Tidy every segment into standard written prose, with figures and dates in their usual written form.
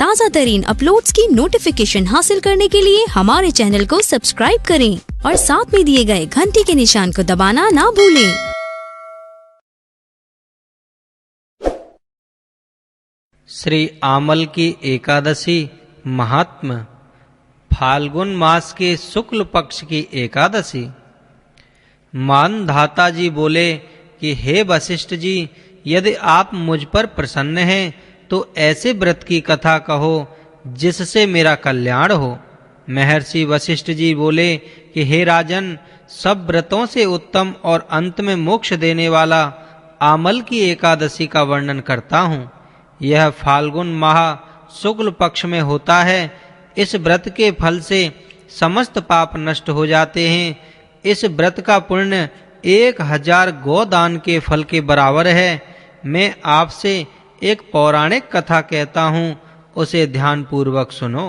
ताज़ा तरीन अपलोड्स की नोटिफिकेशन हासिल करने के लिए हमारे चैनल को सब्सक्राइब करें और साथ में दिए गए घंटी के निशान को दबाना ना भूलें। श्री आमल की एकादशी महात्म्य। फाल्गुन मास के शुक्ल पक्ष की एकादशी। मानधाता जी बोले कि हे वशिष्ठ जी, यदि आप मुझ पर प्रसन्न हैं तो ऐसे व्रत की कथा कहो जिससे मेरा कल्याण हो। महर्षि वशिष्ठ जी बोले कि हे राजन, सब व्रतों से उत्तम और अंत में मोक्ष देने वाला आमल की एकादशी का वर्णन करता हूँ। यह फाल्गुन माह शुक्ल पक्ष में होता है। इस व्रत के फल से समस्त पाप नष्ट हो जाते हैं। इस व्रत का पुण्य 1000 गोदान के फल के बराबर है। मैं आपसे एक पौराणिक कथा कहता हूँ, उसे ध्यान पूर्वक सुनो।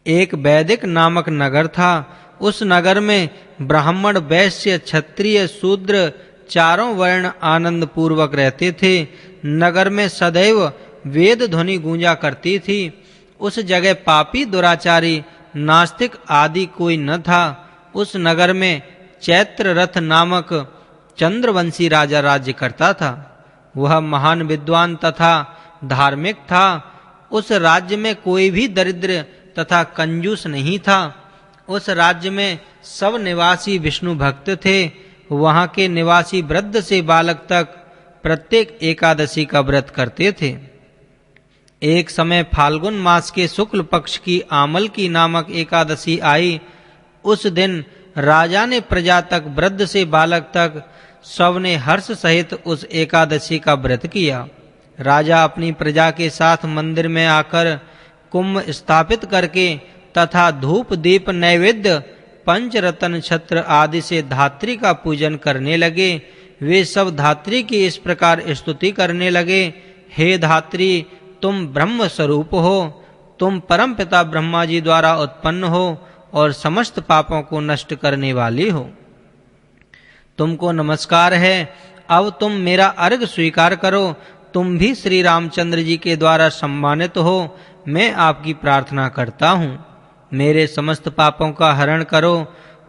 एक वैदिक नामक नगर था। उस नगर में ब्राह्मण, वैश्य, क्षत्रिय, शूद्र चारों वर्ण आनंद पूर्वक रहते थे। नगर में सदैव वेद ध्वनि गूंजा करती थी। उस जगह पापी, दुराचारी, नास्तिक आदि कोई न था। उस नगर में चैत्र रथ नामक चंद्रवंशी राजा राज्य करता था। वह महान विद्वान तथा धार्मिक था। उस राज्य में कोई भी दरिद्र तथा कंजूस नहीं था। उस राज्य में सब निवासी विष्णु भक्त थे। वहां के निवासी वृद्ध से बालक तक प्रत्येक एकादशी का व्रत करते थे। एक समय फाल्गुन मास के शुक्ल पक्ष की आमल की नामक एकादशी आई। उस दिन राजा ने प्रजा तक, वृद्ध से बालक तक सबने हर्ष सहित उस एकादशी का व्रत किया। राजा अपनी प्रजा के साथ मंदिर में आकर कुंभ स्थापित करके तथा धूप दीप नैवेद्य पंचरत्न छत्र आदि से धात्री का पूजन करने लगे। वे सब धात्री की इस प्रकार स्तुति करने लगे, हे धात्री, तुम ब्रह्म स्वरूप हो, तुम परम पिता ब्रह्मा जी द्वारा उत्पन्न हो और समस्त पापों को नष्ट करने वाली हो। तुमको नमस्कार है। अब तुम मेरा अर्घ स्वीकार करो। तुम भी श्री रामचंद्र जी के द्वारा सम्मानित हो। मैं आपकी प्रार्थना करता हूँ, मेरे समस्त पापों का हरण करो।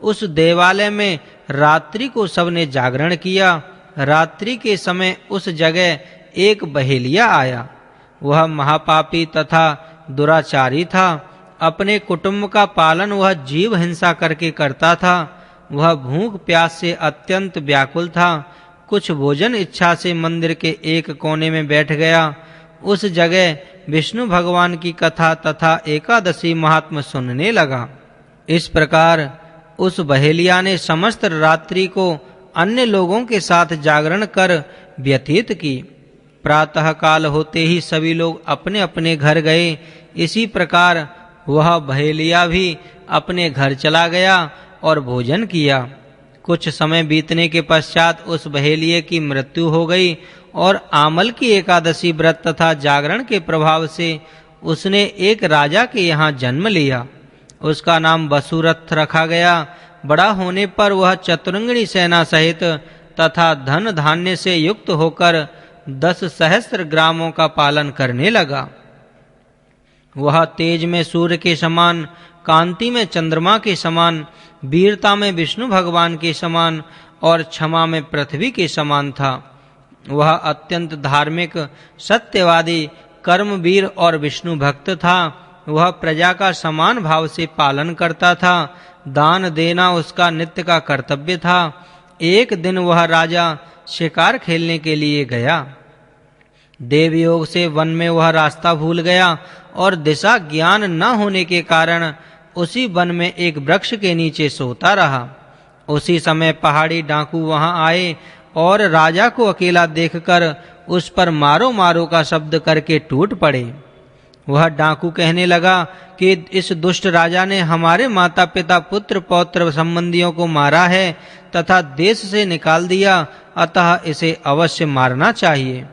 उस देवालय में रात्रि को सबने जागरण किया। रात्रि के समय उस जगह एक बहेलिया आया। वह महापापी तथा दुराचारी था। अपने कुटुंब का पालन वह जीव हिंसा करके करता था। वह भूख प्यास से अत्यंत व्याकुल था। कुछ भोजन इच्छा से मंदिर के एक कोने में बैठ गया। उस जगह विष्णु भगवान की कथा तथा एकादशी महात्म्य सुनने लगा। इस प्रकार उस बहेलिया ने समस्त रात्रि को अन्य लोगों के साथ जागरण कर व्यतीत की। प्रातः काल होते ही सभी लोग अपने अपने घर गए। इसी प्रकार वह बहेलिया भी अपने घर चला गया और भोजन किया। कुछ समय बीतने के पश्चात उस बहेलिये की मृत्यु हो गई और आमल की एकादशी व्रत तथा जागरण के प्रभाव से उसने एक राजा के यहाँ जन्म लिया। उसका नाम वसुरथ रखा गया। बड़ा होने पर वह चतुरंगिणी सेना सहित तथा धन धान्य से युक्त होकर 10 सहस्त्र ग्रामों का पालन करने लगा। वह तेज में सूर्य के समान, कांति में चंद्रमा के समान, वीरता में विष्णु भगवान के समान और क्षमा में पृथ्वी के समान था। वह अत्यंत धार्मिक, सत्यवादी, कर्मवीर और विष्णु भक्त था। वह प्रजा का समान भाव से पालन करता था। दान देना उसका नित्य का कर्तव्य था। एक दिन वह राजा शिकार खेलने के लिए गया। देवयोग से वन में वह रास्ता भूल गया और दिशा ज्ञान न होने के कारण उसी वन में एक वृक्ष के नीचे सोता रहा। उसी समय पहाड़ी डाकू वहां आए और राजा को अकेला देखकर उस पर मारो मारो का शब्द करके टूट पड़े। वह डाकू कहने लगा कि इस दुष्ट राजा ने हमारे माता पिता, पुत्र पौत्र संबंधियों को मारा है तथा देश से निकाल दिया, अतः इसे अवश्य मारना चाहिए।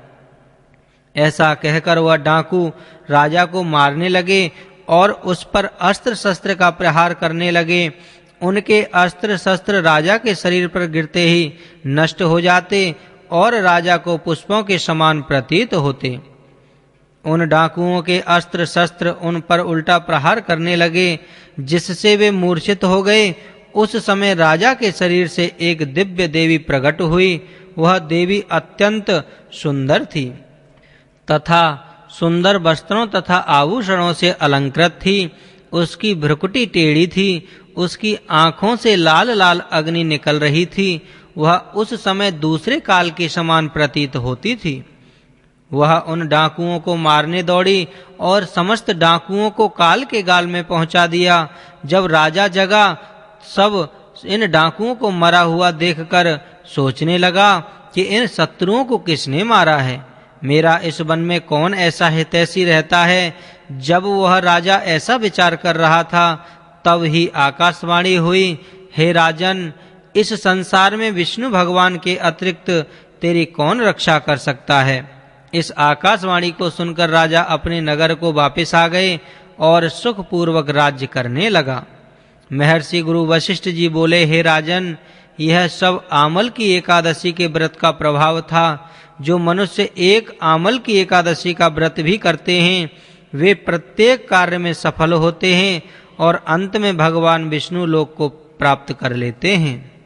ऐसा कहकर वह डाकू राजा को मारने लगे और उस पर अस्त्र शस्त्र का प्रहार करने लगे। उनके अस्त्र शस्त्र राजा के शरीर पर गिरते ही नष्ट हो जाते और राजा को पुष्पों के समान प्रतीत होते। उन डाकुओं के अस्त्र शस्त्र उन पर उल्टा प्रहार करने लगे, जिससे वे मूर्छित हो गए। उस समय राजा के शरीर से एक दिव्य देवी प्रकट हुई। वह देवी अत्यंत सुंदर थी तथा सुंदर वस्त्रों तथा आभूषणों से अलंकृत थी। उसकी भ्रुकुटी टेढ़ी थी, उसकी आंखों से लाल लाल अग्नि निकल रही थी। वह उस समय दूसरे काल के समान प्रतीत होती थी। वह उन डाकुओं को मारने दौड़ी और समस्त डाकुओं को काल के गाल में पहुंचा दिया। जब राजा जगा, सब इन डाकुओं को मरा हुआ देखकर सोचने लगा कि इन शत्रुओं को किसने मारा है। मेरा इस वन में कौन ऐसा हितैषी रहता है। जब वह राजा ऐसा विचार कर रहा था, तब ही आकाशवाणी हुई, हे राजन, इस संसार में विष्णु भगवान के अतिरिक्त तेरी कौन रक्षा कर सकता है। इस आकाशवाणी को सुनकर राजा अपने नगर को वापस आ गए और सुखपूर्वक राज्य करने लगा। महर्षि गुरु वशिष्ठ जी बोले, हे राजन, यह सब आमल की एकादशी के व्रत का प्रभाव था। जो मनुष्य एक आमल की एकादशी का व्रत भी करते हैं, वे प्रत्येक कार्य में सफल होते हैं और अंत में भगवान विष्णु लोक को प्राप्त कर लेते हैं।